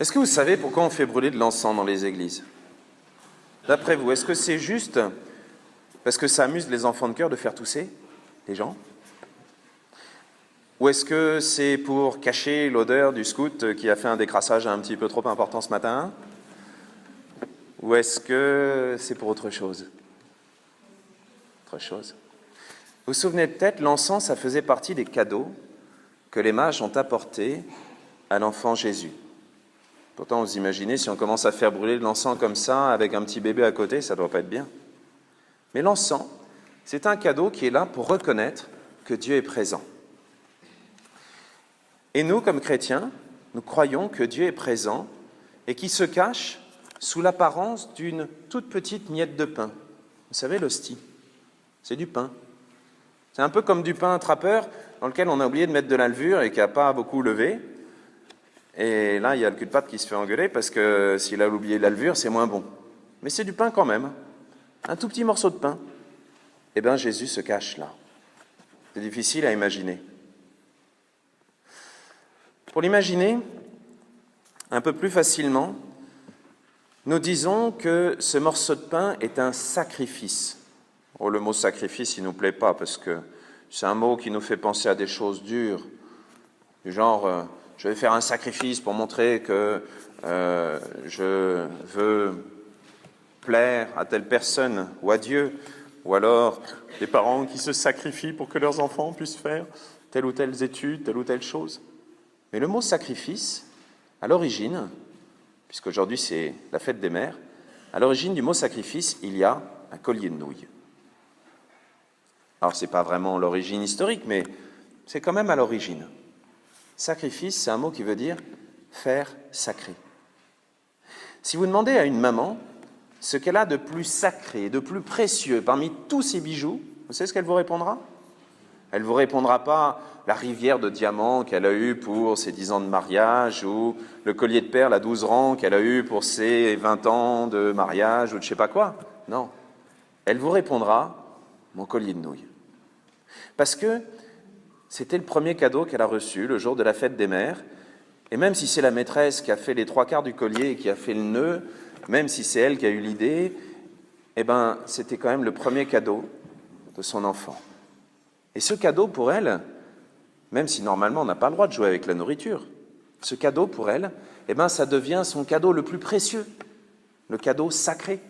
Est-ce que vous savez pourquoi on fait brûler de l'encens dans les églises? D'après vous, est-ce que c'est juste parce que ça amuse les enfants de cœur de faire tousser les gens? Ou est-ce que c'est pour cacher l'odeur du scout qui a fait un décrassage un petit peu trop important ce matin? Ou est-ce que c'est pour autre chose? Autre chose. Vous vous souvenez peut-être, l'encens, ça faisait partie des cadeaux que les mages ont apportés à l'enfant Jésus. Pourtant, vous imaginez, si on commence à faire brûler de l'encens comme ça, avec un petit bébé à côté, ça ne doit pas être bien. Mais l'encens, c'est un cadeau qui est là pour reconnaître que Dieu est présent. Et nous, comme chrétiens, nous croyons que Dieu est présent et qu'il se cache sous l'apparence d'une toute petite miette de pain. Vous savez, l'hostie, c'est du pain. C'est un peu comme du pain attrapeur dans lequel on a oublié de mettre de la levure et qui n'a pas beaucoup levé. Et là, il y a le cul de patte qui se fait engueuler parce que s'il a oublié la levure, c'est moins bon. Mais c'est du pain quand même, un tout petit morceau de pain. Eh bien, Jésus se cache là. C'est difficile à imaginer. Pour l'imaginer un peu plus facilement, nous disons que ce morceau de pain est un sacrifice. Oh, le mot sacrifice, il ne nous plaît pas parce que c'est un mot qui nous fait penser à des choses dures, du genre je vais faire un sacrifice pour montrer que je veux plaire à telle personne ou à Dieu, ou alors des parents qui se sacrifient pour que leurs enfants puissent faire telle ou telle étude, telle ou telle chose. Mais le mot sacrifice, à l'origine, puisqu'aujourd'hui c'est la fête des mères, à l'origine du mot sacrifice, il y a un collier de nouilles. Alors, ce n'est pas vraiment l'origine historique, mais c'est quand même à l'origine. Sacrifice, c'est un mot qui veut dire faire sacré. Si vous demandez à une maman ce qu'elle a de plus sacré, de plus précieux parmi tous ses bijoux, vous savez ce qu'elle vous répondra? Elle ne vous répondra pas la rivière de diamants qu'elle a eue pour ses 10 ans de mariage ou le collier de perles à 12 rangs qu'elle a eu pour ses 20 ans de mariage ou de je ne sais pas quoi. Non. Elle vous répondra mon collier de nouilles. Parce que c'était le premier cadeau qu'elle a reçu le jour de la fête des mères. Et même si c'est la maîtresse qui a fait les 3/4 du collier et qui a fait le nœud, même si c'est elle qui a eu l'idée, eh ben, c'était quand même le premier cadeau de son enfant. Et ce cadeau pour elle, même si normalement on n'a pas le droit de jouer avec la nourriture, ce cadeau pour elle, eh ben, ça devient son cadeau le plus précieux, le cadeau sacré.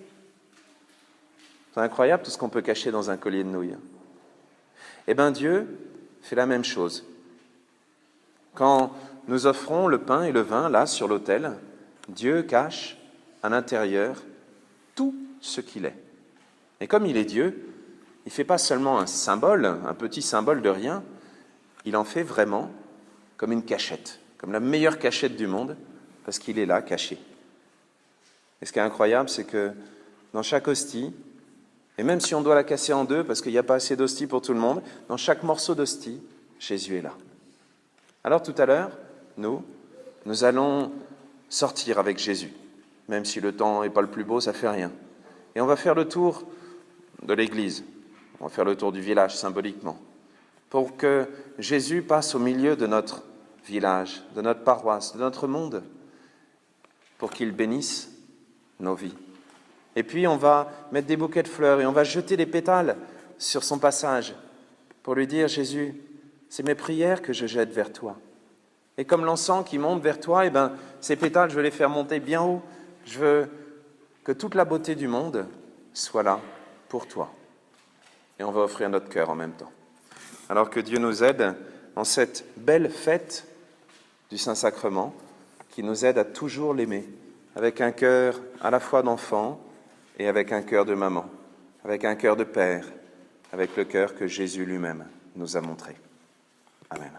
C'est incroyable tout ce qu'on peut cacher dans un collier de nouilles. Eh bien, Dieu fait la même chose. Quand nous offrons le pain et le vin, là, sur l'autel, Dieu cache à l'intérieur tout ce qu'il est. Et comme il est Dieu, il ne fait pas seulement un symbole, un petit symbole de rien, il en fait vraiment comme une cachette, comme la meilleure cachette du monde, parce qu'il est là, caché. Et ce qui est incroyable, c'est que dans chaque hostie, et même si on doit la casser en deux, parce qu'il n'y a pas assez d'hostie pour tout le monde, dans chaque morceau d'hostie, Jésus est là. Alors tout à l'heure, nous allons sortir avec Jésus. Même si le temps n'est pas le plus beau, ça ne fait rien. Et on va faire le tour de l'église. On va faire le tour du village, symboliquement. Pour que Jésus passe au milieu de notre village, de notre paroisse, de notre monde. Pour qu'il bénisse nos vies. Et puis on va mettre des bouquets de fleurs et on va jeter des pétales sur son passage pour lui dire « Jésus, c'est mes prières que je jette vers toi. Et comme l'encens qui monte vers toi, eh ben, ces pétales, je veux les faire monter bien haut. Je veux que toute la beauté du monde soit là pour toi. » Et on va offrir notre cœur en même temps. Alors que Dieu nous aide en cette belle fête du Saint-Sacrement qui nous aide à toujours l'aimer avec un cœur à la fois d'enfant et avec un cœur de maman, avec un cœur de père, avec le cœur que Jésus lui-même nous a montré. Amen.